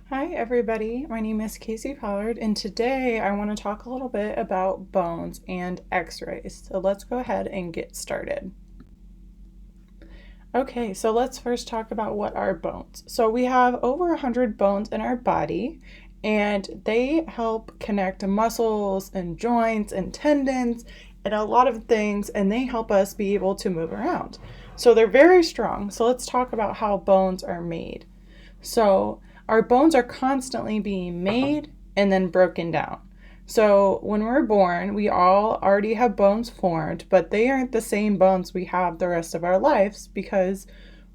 Hi everybody, my name is Casey Pollard and today I want to talk a little bit about bones and x-rays. So let's go ahead and get started. Okay, so let's first talk about what are bones. So we have over 100 bones in our body and they help connect muscles and joints and tendons and a lot of things, and they help us be able to move around. So they're very strong. So let's talk about how bones are made. So our bones are constantly being made and then broken down. So when we're born, we all already have bones formed, but they aren't the same bones we have the rest of our lives because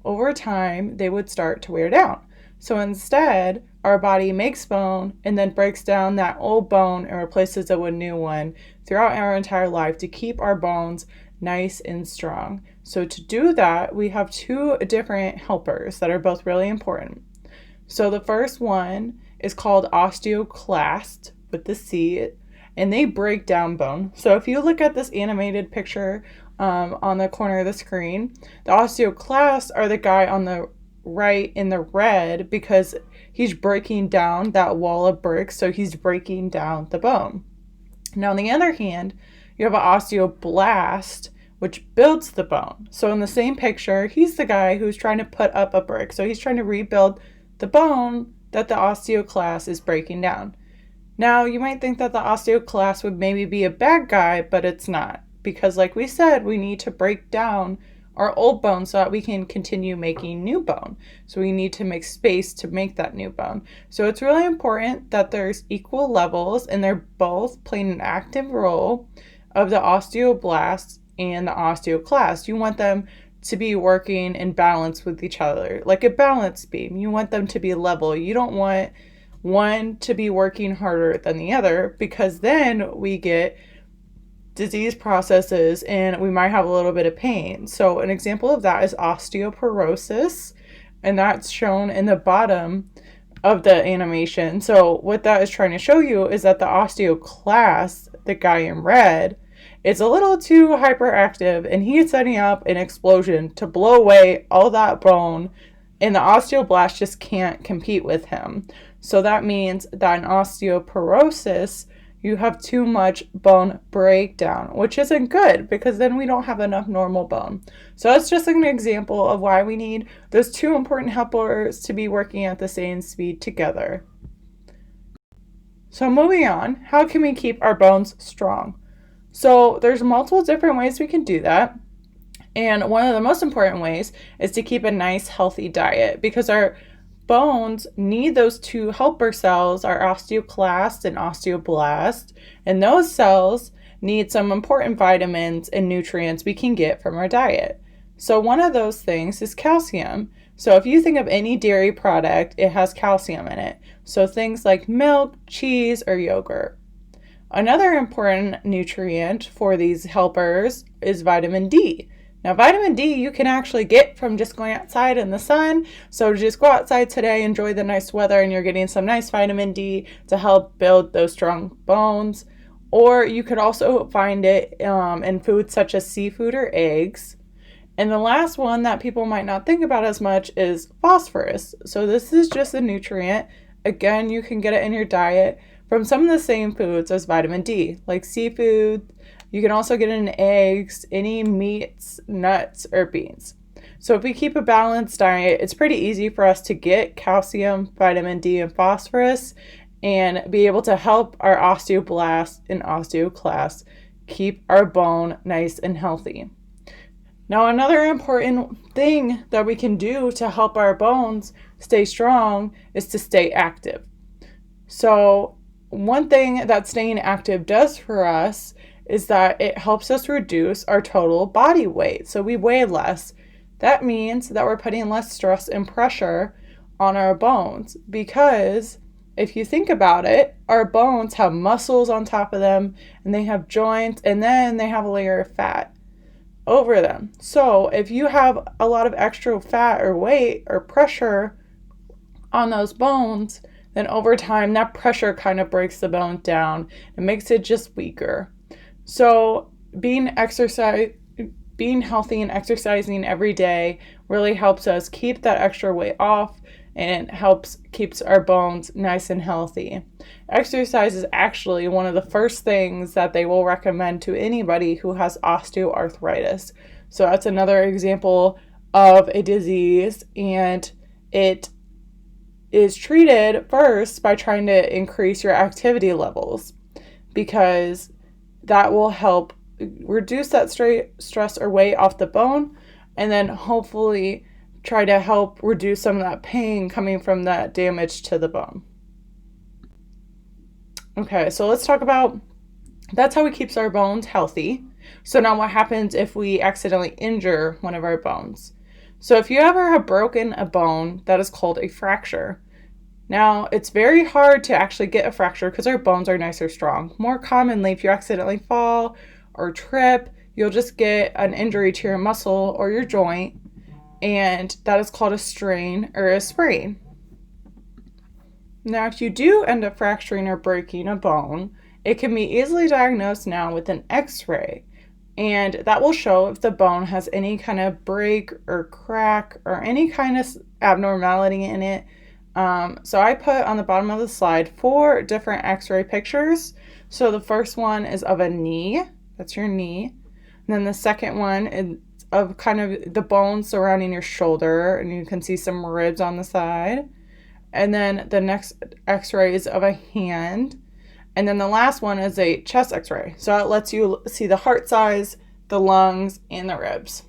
over time they would start to wear down. So instead, our body makes bone and then breaks down that old bone and replaces it with a new one throughout our entire life to keep our bones nice and strong. So to do that, we have two different helpers that are both really important. So the first one is called osteoclast with the C, and they break down bone. So if you look at this animated picture on the corner of the screen, the osteoclasts are the guy on the right in the red because he's breaking down that wall of bricks, so he's breaking down the bone. Now on the other hand, you have an osteoblast, which builds the bone. So in the same picture, he's the guy who's trying to put up a brick. So he's trying to rebuild the bone that the osteoclast is breaking down. Now, you might think that the osteoclast would maybe be a bad guy, but it's not. Because like we said, we need to break down our old bone so that we can continue making new bone. So we need to make space to make that new bone. So it's really important that there's equal levels and they're both playing an active role of the osteoblast and the osteoclast. You want them to be working in balance with each other, like a balance beam. You want them to be level. You don't want one to be working harder than the other because then we get disease processes and we might have a little bit of pain. So an example of that is osteoporosis, and that's shown in the bottom of the animation. So what that is trying to show you is that the osteoclast, the guy in red, is a little too hyperactive and he's setting up an explosion to blow away all that bone, and the osteoblast just can't compete with him. So that means that in osteoporosis, you have too much bone breakdown, which isn't good because then we don't have enough normal bone. So that's just an example of why we need those two important helpers to be working at the same speed together. So moving on, how can we keep our bones strong? So there's multiple different ways we can do that. And one of the most important ways is to keep a nice healthy diet because our bones need those two helper cells, our osteoclast and osteoblast, and those cells need some important vitamins and nutrients we can get from our diet. So one of those things is calcium. So if you think of any dairy product, it has calcium in it. So things like milk, cheese, or yogurt. Another important nutrient for these helpers is vitamin D. Now, vitamin D you can actually get from just going outside in the sun. So just go outside today, enjoy the nice weather, and you're getting some nice vitamin D to help build those strong bones. Or you could also find it in foods such as seafood or eggs. And the last one that people might not think about as much is phosphorus. So this is just a nutrient. Again, you can get it in your diet from some of the same foods as vitamin D, like seafood. You can also get it in eggs, any meats, nuts, or beans. So if we keep a balanced diet, it's pretty easy for us to get calcium, vitamin D, and phosphorus and be able to help our osteoblast and osteoclast keep our bone nice and healthy. Now, another important thing that we can do to help our bones stay strong is to stay active. So one thing that staying active does for us is that it helps us reduce our total body weight. So we weigh less. That means that we're putting less stress and pressure on our bones because if you think about it, our bones have muscles on top of them and they have joints and then they have a layer of fat over them. So if you have a lot of extra fat or weight or pressure on those bones, then over time that pressure kind of breaks the bone down and makes it just weaker. So being healthy and exercising every day really helps us keep that extra weight off and it helps keeps our bones nice and healthy. Exercise is actually one of the first things that they will recommend to anybody who has osteoarthritis. So that's another example of a disease, and it is treated first by trying to increase your activity levels, because that will help reduce that stress or weight off the bone, and then hopefully try to help reduce some of that pain coming from that damage to the bone. Okay, so let's talk about, that's how we keep our bones healthy. So now what happens if we accidentally injure one of our bones? So if you ever have broken a bone, that is called a fracture. Now, it's very hard to actually get a fracture because our bones are nice or strong. More commonly, if you accidentally fall or trip, you'll just get an injury to your muscle or your joint, and that is called a strain or a sprain. Now, if you do end up fracturing or breaking a bone, it can be easily diagnosed now with an X-ray, and that will show if the bone has any kind of break or crack or any kind of abnormality in it. So I put on the bottom of the slide 4 different X-ray pictures. So the first one is of a knee, that's your knee. And then the second one is of kind of the bones surrounding your shoulder, and you can see some ribs on the side. And then the next X-ray is of a hand. And then the last one is a chest X-ray. So it lets you see the heart size, the lungs, and the ribs.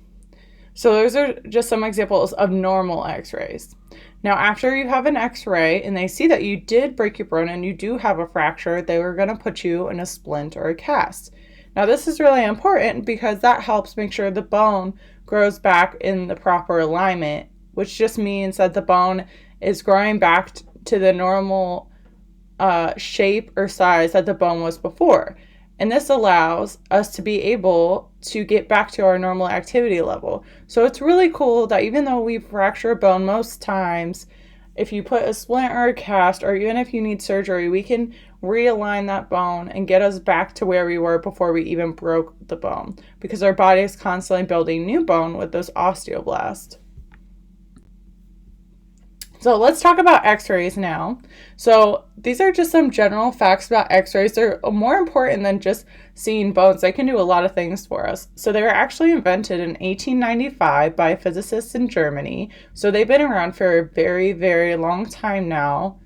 So those are just some examples of normal X-rays. Now, after you have an X-ray and they see that you did break your bone and you do have a fracture, they were going to put you in a splint or a cast. Now, this is really important because that helps make sure the bone grows back in the proper alignment, which just means that the bone is growing back to the normal shape or size that the bone was before. And this allows us to be able to get back to our normal activity level. So it's really cool that even though we fracture a bone most times, if you put a splint or a cast, or even if you need surgery, we can realign that bone and get us back to where we were before we even broke the bone, because our body is constantly building new bone with those osteoblasts. So let's talk about X-rays now. So these are just some general facts about X-rays. They're more important than just seeing bones. They can do a lot of things for us. So they were actually invented in 1895 by physicists in Germany. So they've been around for a very, very long time now.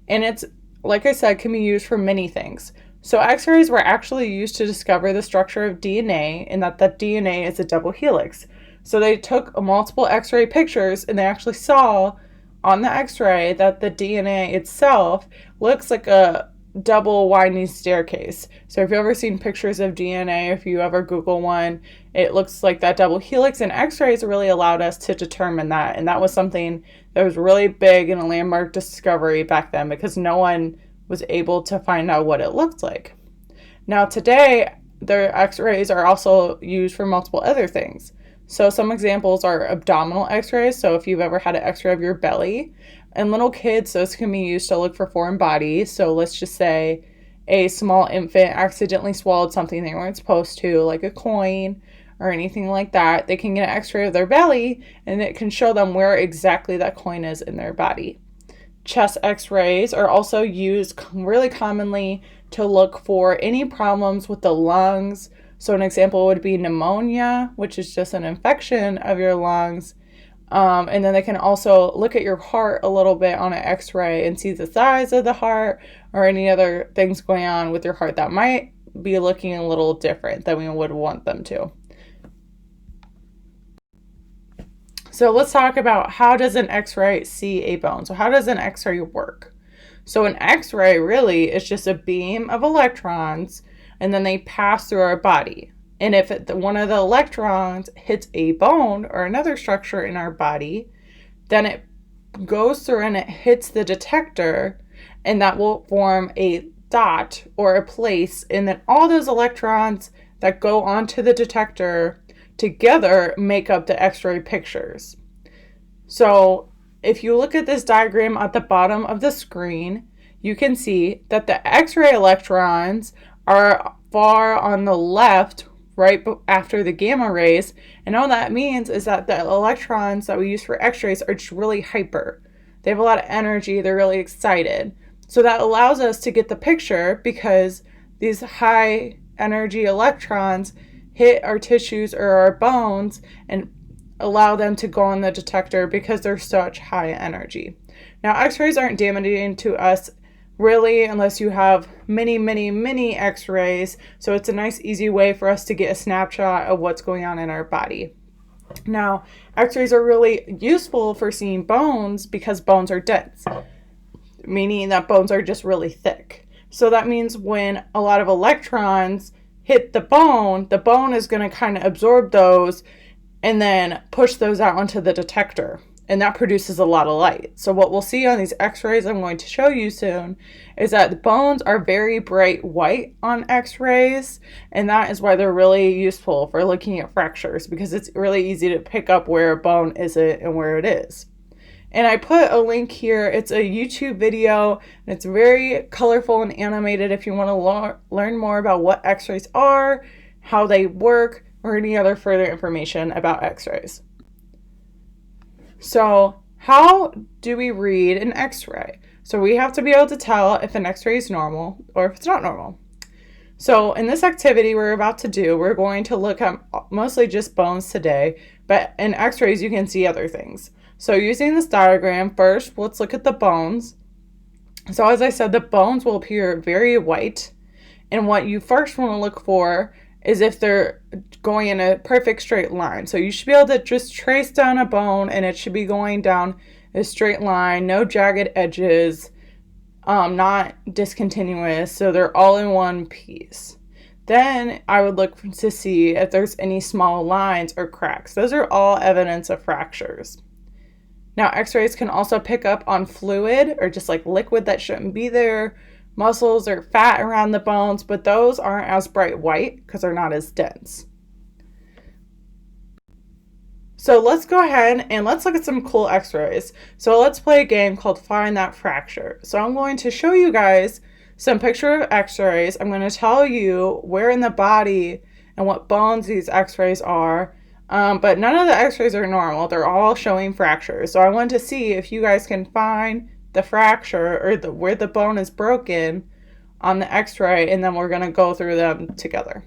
And it's, like I said, can be used for many things. So X-rays were actually used to discover the structure of DNA, and that the DNA is a double helix. So they took multiple X-ray pictures and they actually saw on the X-ray that the DNA itself looks like a double winding staircase. So if you've ever seen pictures of DNA, if you ever Google one, it looks like that double helix, and X-rays really allowed us to determine that. And that was something that was really big and a landmark discovery back then, because no one was able to find out what it looked like. Now today, the X-rays are also used for multiple other things. So some examples are abdominal X-rays. So if you've ever had an X-ray of your belly, and little kids, those can be used to look for foreign bodies. So let's just say a small infant accidentally swallowed something they weren't supposed to, like a coin or anything like that. They can get an X-ray of their belly, and it can show them where exactly that coin is in their body. Chest X-rays are also used really commonly to look for any problems with the lungs. So an example would be pneumonia, which is just an infection of your lungs. And then they can also look at your heart a little bit on an X-ray and see the size of the heart or any other things going on with your heart that might be looking a little different than we would want them to. So let's talk about, how does an X-ray see a bone? So how does an X-ray work? So an X-ray really is just a beam of electrons, and then they pass through our body. And if one of the electrons hits a bone or another structure in our body, then it goes through and it hits the detector, and that will form a dot or a place. And then all those electrons that go onto the detector together make up the X-ray pictures. So if you look at this diagram at the bottom of the screen, you can see that the X-ray electrons are far on the left, right after the gamma rays. And all that means is that the electrons that we use for X-rays are just really hyper. they have a lot of energy, they're really excited. So that allows us to get the picture because these high energy electrons hit our tissues or our bones and allow them to go on the detector because they're such high energy. Now, x-rays aren't damaging to us really unless you have many x-rays, so it's a nice easy way for us to get a snapshot of what's going on in our body. Now, x-rays are really useful for seeing bones because bones are dense, meaning that bones are just really thick. So that means when a lot of electrons hit the bone is going to kind of absorb those and then push those out onto the detector. And that produces a lot of light. So what we'll see on these x-rays I'm going to show you soon is that the bones are very bright white on x-rays, and that is why they're really useful for looking at fractures, because it's really easy to pick up where a bone is and where it is. And I put a link here. It's a YouTube video, and it's very colorful and animated if you want to learn more about what x-rays are, how they work, or any other further information about x-rays. So how do we read an x-ray? So we have to be able to tell if an x-ray is normal or if it's not normal. So in this activity we're about to do, we're going to look at mostly just bones today, but in x-rays you can see other things. So using this diagram, first let's look at the bones. So as I said, the bones will appear very white, and what you first want to look for is if they're going in a perfect straight line. So you should be able to just trace down a bone and it should be going down a straight line, no jagged edges, not discontinuous, so they're all in one piece. Then I would look to see if there's any small lines or cracks. Those are all evidence of fractures. Now, x-rays can also pick up on fluid or just like liquid that shouldn't be there, muscles or fat around the bones, but those aren't as bright white because they're not as dense. So let's go ahead and let's look at some cool x-rays. So let's play a game called Find That Fracture. So I'm going to show you guys some picture of x-rays. I'm going to tell you where in the body and what bones these x-rays are, but none of the x-rays are normal. They're all showing fractures. So I want to see if you guys can find the fracture or where the bone is broken on the x-ray, and then we're going to go through them together.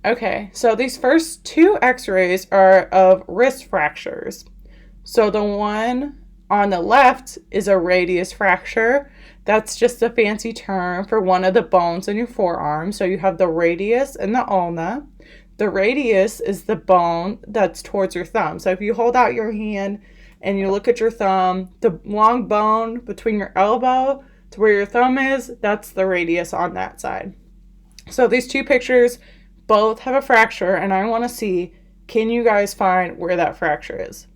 Okay, so these first two x-rays are of wrist fractures. So the one on the left is a radius fracture. That's just a fancy term for one of the bones in your forearm. So you have the radius and the ulna. The radius is the bone that's towards your thumb. So if you hold out your hand and you look at your thumb, the long bone between your elbow to where your thumb is, that's the radius on that side. So these two pictures both have a fracture, and I want to see, can you guys find where that fracture is?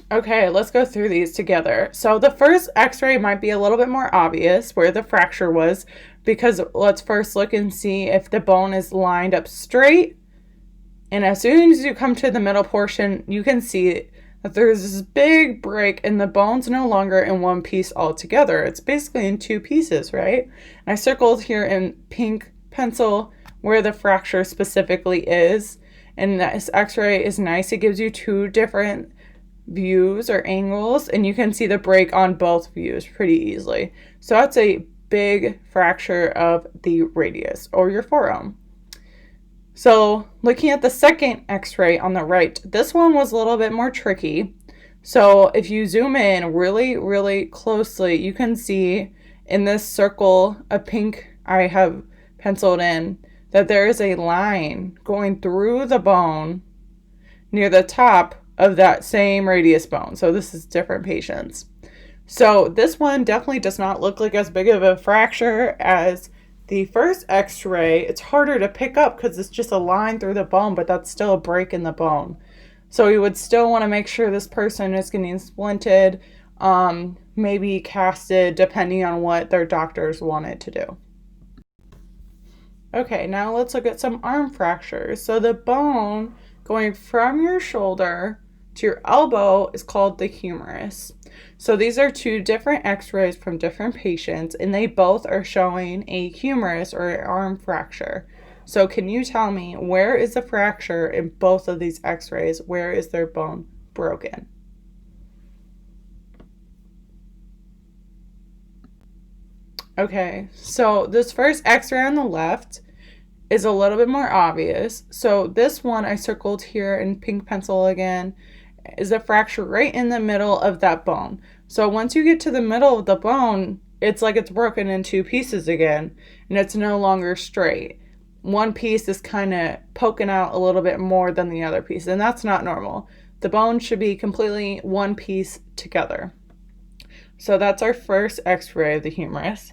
Okay, let's go through these together. So the first x-ray might be a little bit more obvious where the fracture was, because let's first look and see if the bone is lined up straight. And as soon as you come to the middle portion, you can see that there's this big break and the bone's no longer in one piece altogether. It's basically in two pieces, right? And I circled here in pink pencil where the fracture specifically is. And this x-ray is nice. It gives you two different views or angles, and you can see the break on both views pretty easily. So that's a big fracture of the radius or your forearm. So looking at the second x-ray on the right, this one was a little bit more tricky. So if you zoom in really closely, you can see in this circle of pink I have penciled in that there is a line going through the bone near the top of that same radius bone. So this is different patients. So this one definitely does not look like as big of a fracture as the first x-ray. It's harder to pick up because it's just a line through the bone, but that's still a break in the bone. So you would still want to make sure this person is getting splinted, maybe casted, depending on what their doctors wanted to do. Okay, now let's look at some arm fractures. So the bone going from your shoulder to your elbow is called the humerus. So these are two different x-rays from different patients, and they both are showing a humerus or an arm fracture. So can you tell me, where is the fracture in both of these x-rays? Where is their bone broken? Okay, so this first x-ray on the left is a little bit more obvious. So this one I circled here in pink pencil again is a fracture right in the middle of that bone. So once you get to the middle of the bone, it's like it's broken in two pieces again, and it's no longer straight. One piece is kind of poking out a little bit more than the other piece, and that's not normal. The bone should be completely one piece together. So that's our first x-ray of the humerus.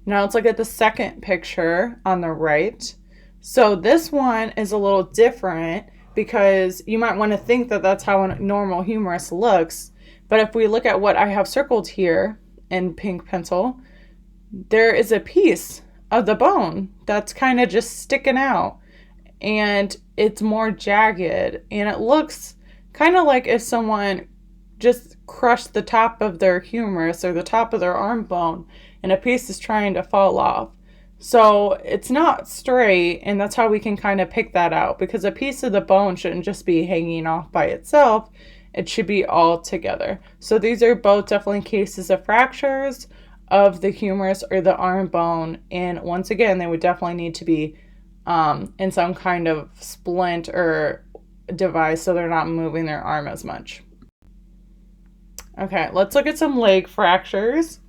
Now let's look at the second picture on the right. So this one is a little different because you might want to think that that's how a normal humerus looks. But if we look at what I have circled here in pink pencil, there is a piece of the bone that's kind of just sticking out, and it's more jagged, and it looks kind of like if someone just crushed the top of their humerus or the top of their arm bone and a piece is trying to fall off. So it's not straight, and that's how we can kind of pick that out, because a piece of the bone shouldn't just be hanging off by itself. It should be all together. So these are both definitely cases of fractures of the humerus or the arm bone, and once again they would definitely need to be in some kind of splint or device so they're not moving their arm as much. Okay, let's look at some leg fractures.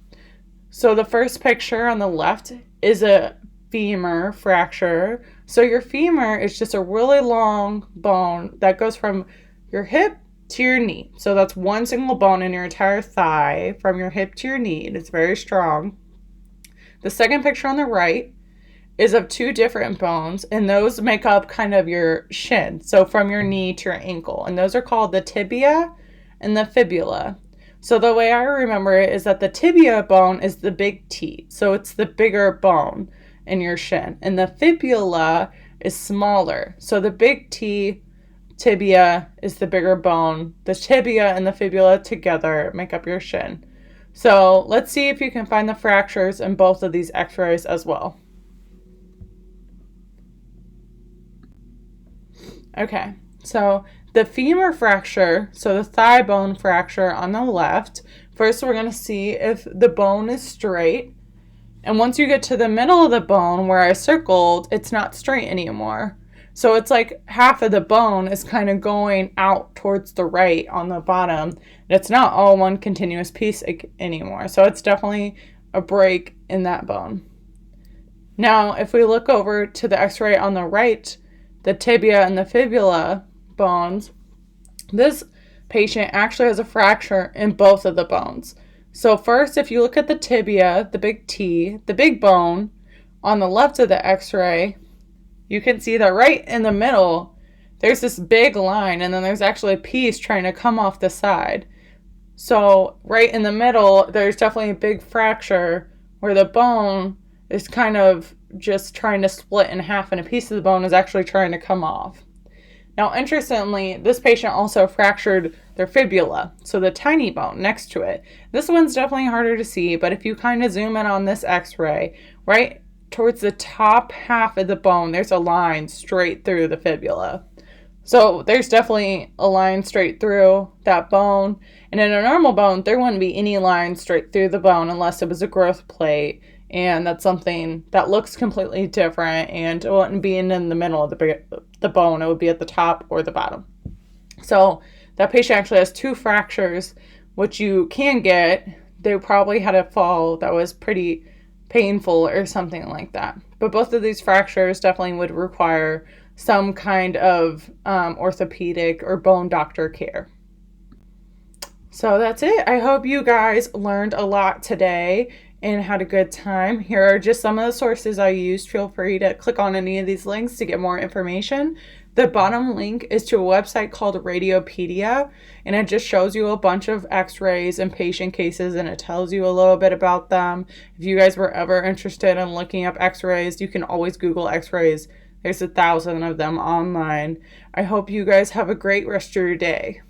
So the first picture on the left is a femur fracture. So your femur is just a really long bone that goes from your hip to your knee. So that's one single bone in your entire thigh from your hip to your knee, and it's very strong. The second picture on the right is of two different bones, and those make up kind of your shin. So from your knee to your ankle, and those are called the tibia and the fibula. So the way I remember it is that the tibia bone is the big T. So it's the bigger bone in your shin. And the fibula is smaller. So the big T tibia is the bigger bone. The tibia and the fibula together make up your shin. So let's see if you can find the fractures in both of these x-rays as well. Okay, so the femur fracture, so the thigh bone fracture on the left, first we're going to see if the bone is straight. And once you get to the middle of the bone where I circled, it's not straight anymore. So it's like half of the bone is kind of going out towards the right on the bottom. And it's not all one continuous piece anymore. So it's definitely a break in that bone. Now, if we look over to the x-ray on the right, the tibia and the fibula bones, this patient actually has a fracture in both of the bones. So first, if you look at the tibia, the big T, the big bone on the left of the x-ray, you can see that right in the middle, there's this big line, and then there's actually a piece trying to come off the side. So right in the middle, there's definitely a big fracture where the bone is kind of just trying to split in half, and a piece of the bone is actually trying to come off. Now, interestingly, this patient also fractured their fibula, so the tiny bone next to it. This one's definitely harder to see, but if you kind of zoom in on this x-ray, right towards the top half of the bone, there's a line straight through the fibula. So there's definitely a line straight through that bone. And in a normal bone, there wouldn't be any line straight through the bone unless it was a growth plate. And that's something that looks completely different, and it wouldn't be in the middle of the bone. It would be at the top or the bottom. So that patient actually has two fractures, which you can get. They probably had a fall that was pretty painful or something like that. But both of these fractures definitely would require some kind of orthopedic or bone doctor care. So that's it. I hope you guys learned a lot today and had a good time. Here are just some of the sources I used. Feel free to click on any of these links to get more information. The bottom link is to a website called Radiopedia, and it just shows you a bunch of x-rays and patient cases, and it tells you a little bit about them. If you guys were ever interested in looking up x-rays, you can always Google x-rays. There's 1,000 of them online. I hope you guys have a great rest of your day.